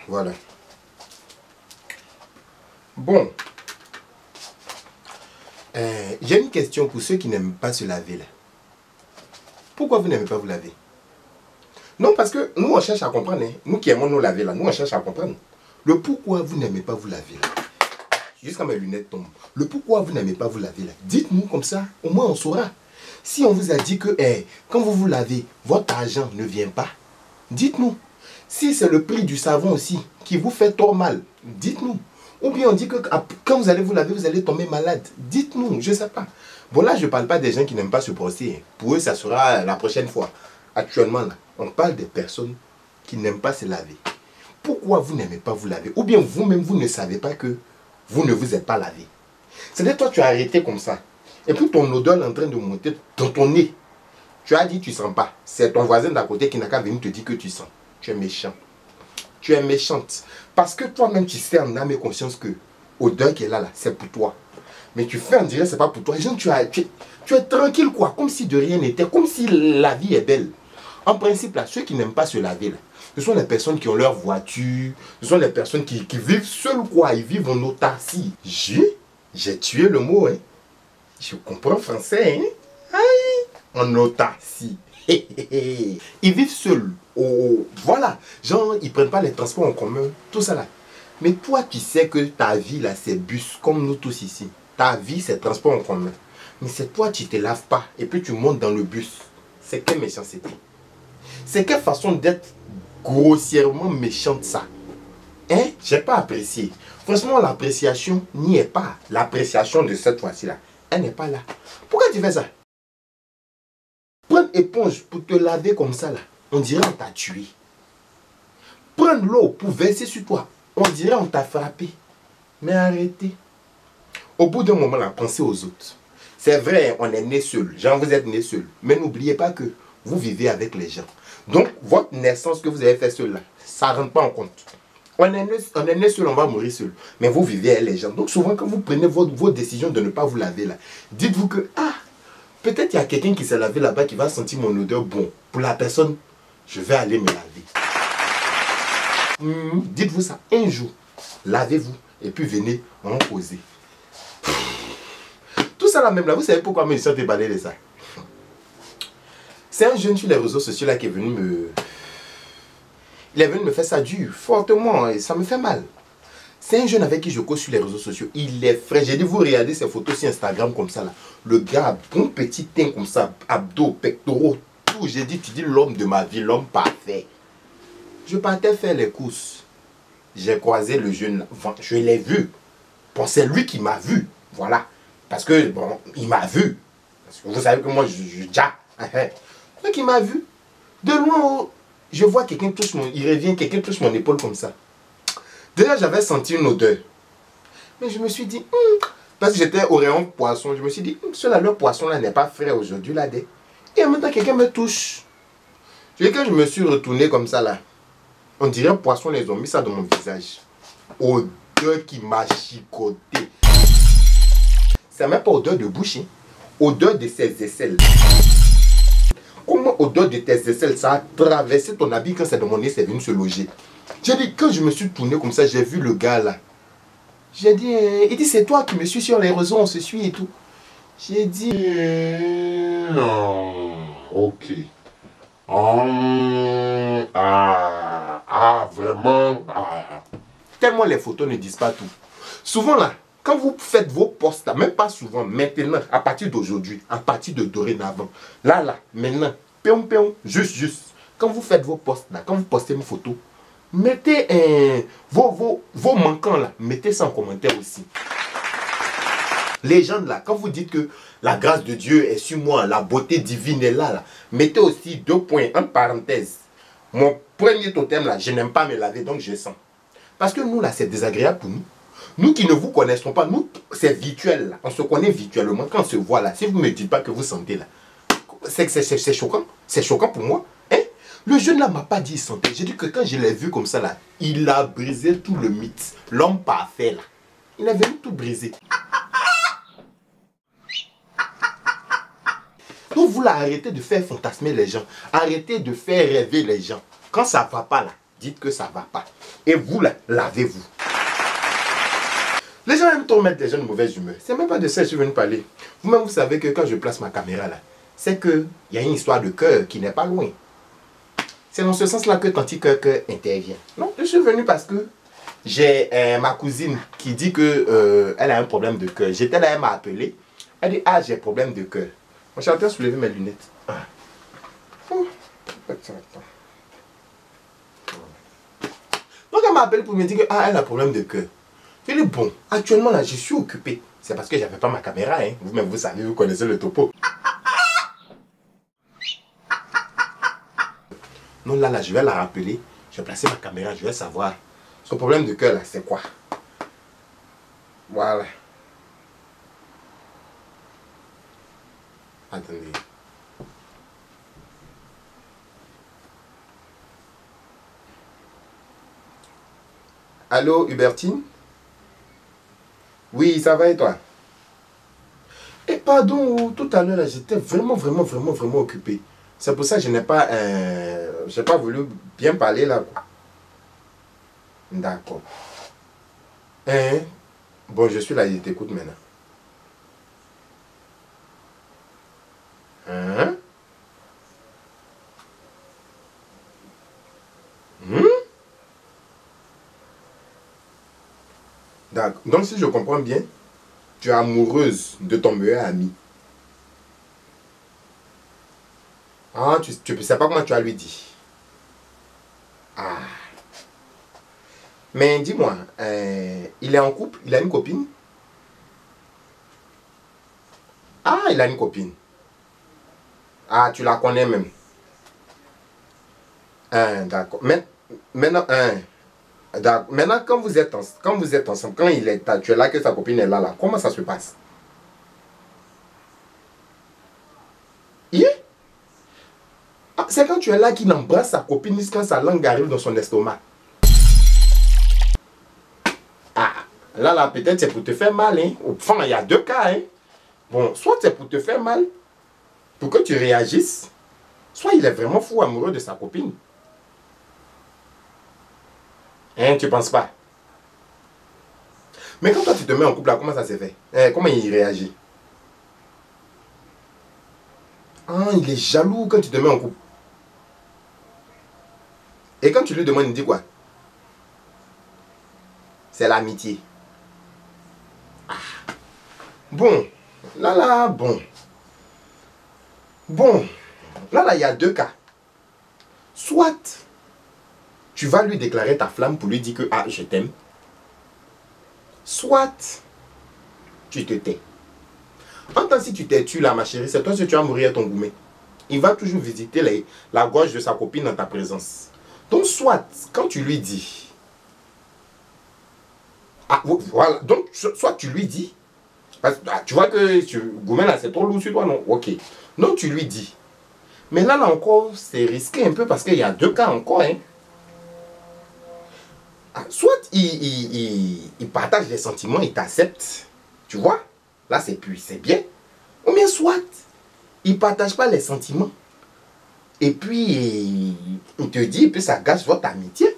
Voilà. Bon. J'ai une question pour ceux qui n'aiment pas se laver là. Pourquoi vous n'aimez pas vous laver? Non, parce que nous on cherche à comprendre. Hein. Nous qui aimons nous laver là, nous on cherche à comprendre. Le pourquoi vous n'aimez pas vous laver là. Jusqu'à mes lunettes tombent. Le pourquoi vous n'aimez pas vous laver là. Dites-nous comme ça, au moins on saura. Si on vous a dit que quand vous vous lavez, votre argent ne vient pas, dites-nous. Si c'est le prix du savon aussi qui vous fait trop mal, dites-nous. Ou bien on dit que quand vous allez vous laver, vous allez tomber malade. Dites-nous, je ne sais pas. Bon là, je ne parle pas des gens qui n'aiment pas se brosser. Pour eux, ça sera la prochaine fois. Actuellement, là, on parle des personnes qui n'aiment pas se laver. Pourquoi vous n'aimez pas vous laver? Ou bien vous-même, vous ne savez pas que vous ne vous êtes pas lavé. C'est-à-dire, toi, tu as arrêté comme ça. Et puis, ton odeur est en train de monter dans ton nez. Tu as dit tu ne sens pas. C'est ton voisin d'à côté qui n'a qu'à venir te dire que tu sens. Tu es méchant. Tu es méchante. Parce que toi-même, tu sais en âme et conscience que l'odeur qui est là, c'est pour toi. Mais tu fais en direct, c'est pas pour toi. Genre, tu es tranquille, quoi. Comme si de rien n'était. Comme si la vie est belle. En principe, là, ceux qui n'aiment pas se laver, là, ce sont les personnes qui ont leur voiture. Ce sont les personnes qui vivent seules, quoi. Ils vivent en autarcie. J'ai tué le mot, hein. Je comprends français, hein. Aïe. En autarcie. Ils vivent seuls. Voilà. Genre, ils ne prennent pas les transports en commun. Tout ça là. Mais toi, tu sais que ta vie là, c'est bus, comme nous tous ici. Ta vie, c'est transport en commun. Mais c'est toi, tu ne te laves pas. Et puis tu montes dans le bus. C'est quelle méchanceté? C'est quelle façon d'être grossièrement méchante ça? Hein? J'ai pas apprécié. Franchement, l'appréciation n'y est pas. L'appréciation de cette fois-ci là, elle n'est pas là. Pourquoi tu fais ça? Prendre éponge pour te laver comme ça là, on dirait on t'a tué. Prendre l'eau pour verser sur toi, on dirait on t'a frappé. Mais arrêtez. Au bout d'un moment là, pensez aux autres. C'est vrai, on est né seul. Genre, vous êtes né seul. Mais n'oubliez pas que vous vivez avec les gens. Donc, votre naissance que vous avez fait seul là, ça ne rentre pas en compte. On est né seul, on va mourir seul. Mais vous vivez avec les gens. Donc, souvent, quand vous prenez vos décisions de ne pas vous laver là, dites-vous que, peut-être il y a quelqu'un qui s'est lavé là-bas qui va sentir mon odeur. Bon, pour la personne, je vais aller me laver. Dites-vous ça un jour. Lavez-vous et puis venez en causer. Tout ça là même là, vous savez pourquoi je suis déballé de ça? C'est un jeune sur les réseaux sociaux là qui est venu me... Il est venu me faire ça dur, fortement, et ça me fait mal. C'est un jeune avec qui je cause sur les réseaux sociaux. Il est frais. J'ai dit, vous regardez ses photos sur Instagram comme ça là. Le gars a bon petit teint comme ça, abdos, pectoraux, tout. J'ai dit, tu dis l'homme de ma vie, l'homme parfait. Je partais faire les courses. J'ai croisé le jeune là. Enfin, je l'ai vu. Bon, c'est lui qui m'a vu. Voilà. Parce que, bon, il m'a vu. Parce que vous savez que moi, je donc il m'a vu. De loin, je vois quelqu'un touche mon... Il revient, quelqu'un touche mon épaule comme ça. Déjà, j'avais senti une odeur. Mais je me suis dit, parce que j'étais au rayon poisson, je me suis dit, cela, le poisson là n'est pas frais aujourd'hui là. Et en même temps, quelqu'un me touche. Et quand je me suis retourné comme ça là, on dirait poisson, les ont mis ça dans mon visage. Odeur qui m'a chicoté. C'est même pas odeur de bouche, hein. Odeur de ses aisselles. Comment odeur de tes aisselles, ça a traversé ton habit quand c'est dans mon nez, c'est venu se loger. J'ai dit, quand je me suis tourné comme ça, j'ai vu le gars là. J'ai dit, il dit, c'est toi qui me suis sur les réseaux, on se suit et tout. J'ai dit, non, ok. Vraiment. Tellement les photos ne disent pas tout. Souvent là, quand vous faites vos posts là, même pas souvent, maintenant, à partir d'aujourd'hui, à partir de dorénavant, là, maintenant, juste, quand vous faites vos posts là, quand vous postez une photo, mettez vos manquants là, mettez ça en commentaire aussi. Les gens là, quand vous dites que la grâce de Dieu est sur moi, la beauté divine est là, mettez aussi 2 points, en parenthèse. Mon premier totem là, je n'aime pas me laver, donc je sens. Parce que nous là, c'est désagréable pour nous. Nous qui ne vous connaissons pas, nous, c'est virtuel là. On se connaît virtuellement. Quand on se voit là, si vous ne me dites pas que vous sentez là, c'est choquant. C'est choquant pour moi. Hein? Le jeune là m'a pas dit il sentait. J'ai dit que quand je l'ai vu comme ça là, il a brisé tout le mythe. L'homme parfait là. Il est venu tout briser. vous là, arrêtez de faire fantasmer les gens. Arrêtez de faire rêver les gens. Quand ça ne va pas là, dites que ça ne va pas. Et vous, là, lavez-vous. Les gens aiment trop mettre les gens de mauvaise humeur. C'est même pas de ça que je suis venu parler. Vous-même, vous savez que quand je place ma caméra là, c'est qu'il y a une histoire de cœur qui n'est pas loin. C'est dans ce sens-là que Tanti Cœur intervient. Non, je suis venu parce que j'ai ma cousine qui dit que elle a un problème de cœur. J'étais là, elle m'a appelé. Elle dit, ah, j'ai problème de cœur. Moi, je suis en train de soulever mes lunettes. Ah. Oh. Donc, elle m'a appelé pour me dire que, ah, elle a un problème de cœur. Je dis, bon, actuellement, là, je suis occupé. C'est parce que j'avais pas ma caméra, hein. Vous-même, vous savez, vous connaissez le topo. Non, là, je vais la rappeler. Je vais placer ma caméra, je vais savoir. Son problème de cœur, là, c'est quoi? Voilà. Attendez. Allô, Hubertine? Oui, ça va et toi? Eh, pardon, tout à l'heure, j'étais vraiment occupé. C'est pour ça que je n'ai pas, j'ai pas voulu bien parler là. D'accord. Hein? Bon, je suis là, je t'écoute maintenant. Hein? D'accord. Donc, si je comprends bien, tu es amoureuse de ton meilleur ami. Ah, tu ne sais pas comment tu as lui dit. Ah. Mais dis-moi, il est en couple? Il a une copine? Ah, il a une copine. Ah, tu la connais même. D'accord. Maintenant, maintenant, quand vous êtes ensemble, quand tu es là, que sa copine est là, comment ça se passe? Ah, c'est quand tu es là qu'il embrasse sa copine jusqu'à sa langue arrive dans son estomac. Ah, là, peut-être c'est pour te faire mal, hein. Enfin, il y a deux cas, hein. Bon, soit c'est pour te faire mal, pour que tu réagisses, soit il est vraiment fou amoureux de sa copine. Hein, tu penses pas? Mais quand toi tu te mets en couple là, comment ça s'est fait? Comment il réagit? Ah, il est jaloux quand tu te mets en couple. Et quand tu lui demandes, il dit quoi? C'est l'amitié. Ah. Bon, bon. Bon, là, il y a deux cas. Soit tu vas lui déclarer ta flamme pour lui dire que, ah, je t'aime. Soit tu te tais. En tant que si tu t'es tué là, ma chérie, c'est toi si tu vas mourir à ton gourmet. Il va toujours visiter la gorge de sa copine dans ta présence. Donc, soit, quand tu lui dis, ah, voilà, donc, soit tu lui dis, parce, tu vois que gourmet là, c'est trop lourd sur toi, non? Ok. Donc, tu lui dis. Mais là encore, c'est risqué un peu parce qu'il y a deux cas encore, hein. Soit il partage les sentiments, il t'accepte, tu vois, là c'est bien. Ou bien soit, il ne partage pas les sentiments. Et puis, il te dit, et puis ça gâche votre amitié.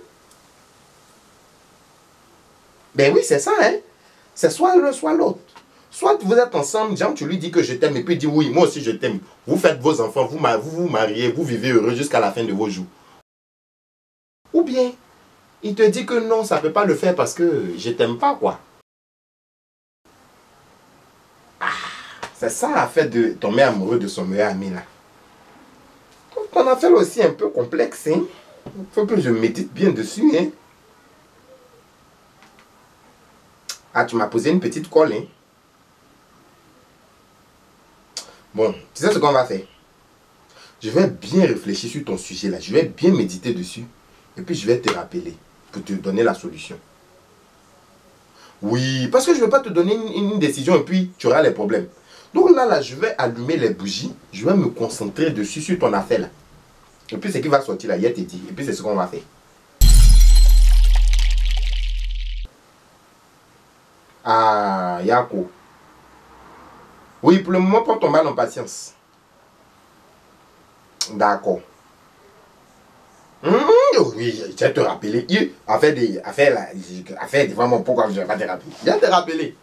Ben oui, c'est ça, hein. C'est soit l'un, soit l'autre. Soit vous êtes ensemble, genre tu lui dis que je t'aime, et puis il dit oui, moi aussi je t'aime. Vous faites vos enfants, vous vous mariez, vous vivez heureux jusqu'à la fin de vos jours. Ou bien, il te dit que non, ça ne peut pas le faire parce que je t'aime pas, quoi. Ah, c'est ça l'affaire de tomber amoureux de son meilleur ami, là. Ton affaire aussi un peu complexe, hein. Il faut que je médite bien dessus, hein. Ah, tu m'as posé une petite colle, hein. Bon, tu sais ce qu'on va faire? Je vais bien réfléchir sur ton sujet, là. Je vais bien méditer dessus. Et puis, je vais te rappeler pour te donner la solution. Oui, parce que je ne veux pas te donner une décision et puis tu auras les problèmes. Donc là, je vais allumer les bougies. Je vais me concentrer dessus sur ton affaire, là. Et puis, ce qui va sortir, là, il te dit. Et puis, c'est ce qu'on va faire. Ah, Yako. Oui, pour le moment, prends ton mal en patience. D'accord. oui, je vais te rappeler. Affaire, vraiment, pourquoi je ne vais pas te rappeler? Je vais te rappeler.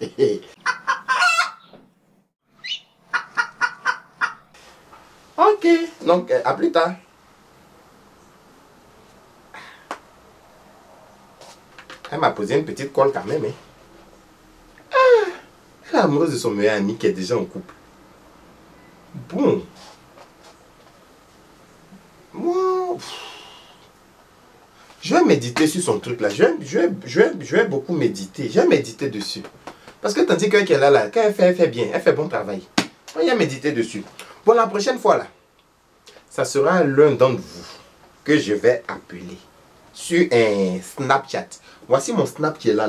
Ok, donc à plus tard. Elle m'a posé une petite colle quand même. Hein. Elle est amoureuse de son meilleur ami qui est déjà en couple. Bon. Moi, je vais méditer sur son truc là. Je vais beaucoup méditer. Je vais méditer dessus. Parce que tandis qu'elle est là, quand elle fait bien, elle fait bon travail. On va méditer dessus. Bon, la prochaine fois là, ça sera l'un d'entre vous que je vais appeler sur un Snapchat. Voici mon Snap qui est là.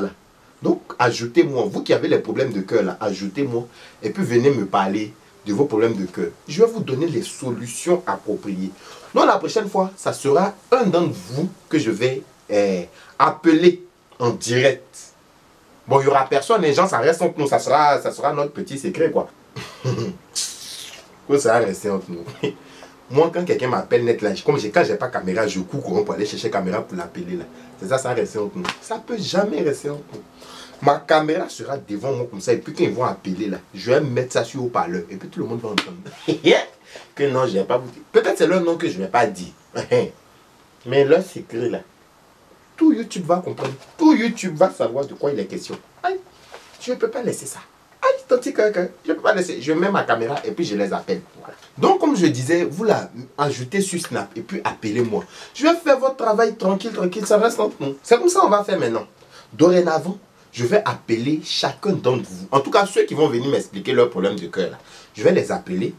Donc, ajoutez-moi. Vous qui avez les problèmes de cœur là, ajoutez-moi. Et puis, venez me parler de vos problèmes de cœur. Je vais vous donner les solutions appropriées. Donc, la prochaine fois, ça sera un d'entre vous que je vais appeler en direct. Bon, il n'y aura personne, les gens, ça reste entre nous. Ça sera notre petit secret, quoi. Ça va rester entre nous. Moi, quand quelqu'un m'appelle net là, quand j'ai pas caméra, je cours pour aller chercher caméra pour l'appeler là. C'est ça, ça va rester entre nous. Ça peut jamais rester entre nous. Ma caméra sera devant moi comme ça. Et puis quand ils vont appeler là, je vais mettre ça sur haut-parleur. Et puis tout le monde va entendre. Que non, je ne vais pas vous dire. Peut-être c'est leur nom que je ne vais pas dire. Mais leur secret là, tout YouTube va comprendre. Tout YouTube va savoir de quoi il est question. Aïe, je ne peux pas laisser ça. Aïe, tandis que je ne peux pas laisser. Je mets ma caméra et puis je les appelle. Voilà. Donc, comme je disais, vous la ajoutez sur Snap et puis appelez-moi. Je vais faire votre travail tranquille, tranquille. Ça reste entre nous. C'est comme ça qu'on va faire maintenant. Dorénavant, je vais appeler chacun d'entre vous. En tout cas, ceux qui vont venir m'expliquer leurs problèmes de cœur. Je vais les appeler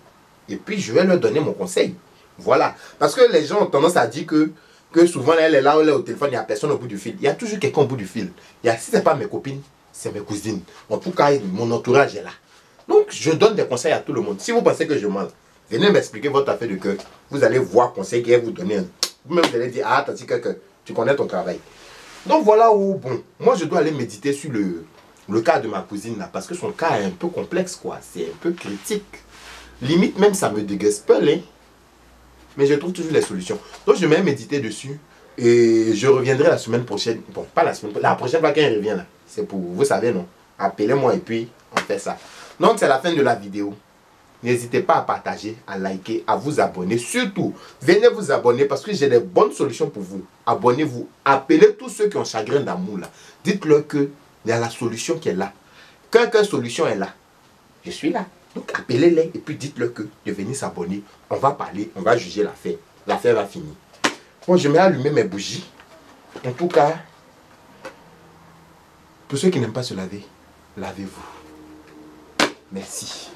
et puis je vais leur donner mon conseil. Voilà. Parce que les gens ont tendance à dire que souvent, elle est là, elle est au téléphone, il n'y a personne au bout du fil. Il y a toujours quelqu'un au bout du fil. Si ce n'est pas mes copines, c'est mes cousines. En tout cas, mon entourage est là. Donc, je donne des conseils à tout le monde. Si vous pensez que je mens, venez m'expliquer votre affaire de cœur. Vous allez voir conseil qu'elle vous donner. Vous-même, vous allez dire, ah, tandis que tu connais ton travail. Donc, voilà où, bon, moi, je dois aller méditer sur le cas de ma cousine, là, parce que son cas est un peu complexe, quoi. C'est un peu critique. Limite, même, ça me dégueule, hein. Mais je trouve toujours les solutions. Donc, je vais méditer dessus. Et je reviendrai la semaine prochaine. Bon, pas la semaine prochaine. La prochaine fois qu'elle revient, là. C'est pour, vous savez, non? Appelez-moi et puis on fait ça. Donc, c'est la fin de la vidéo. N'hésitez pas à partager, à liker, à vous abonner. Surtout, venez vous abonner parce que j'ai des bonnes solutions pour vous. Abonnez-vous. Appelez tous ceux qui ont chagrin d'amour, là. Dites-leur qu'il y a la solution qui est là. Quelle solution est là? Je suis là. Donc, appelez-les et puis dites-leur que de venir s'abonner. On va parler, on va juger l'affaire. L'affaire va finir. Bon, je vais allumer mes bougies. En tout cas, pour ceux qui n'aiment pas se laver, lavez-vous. Merci.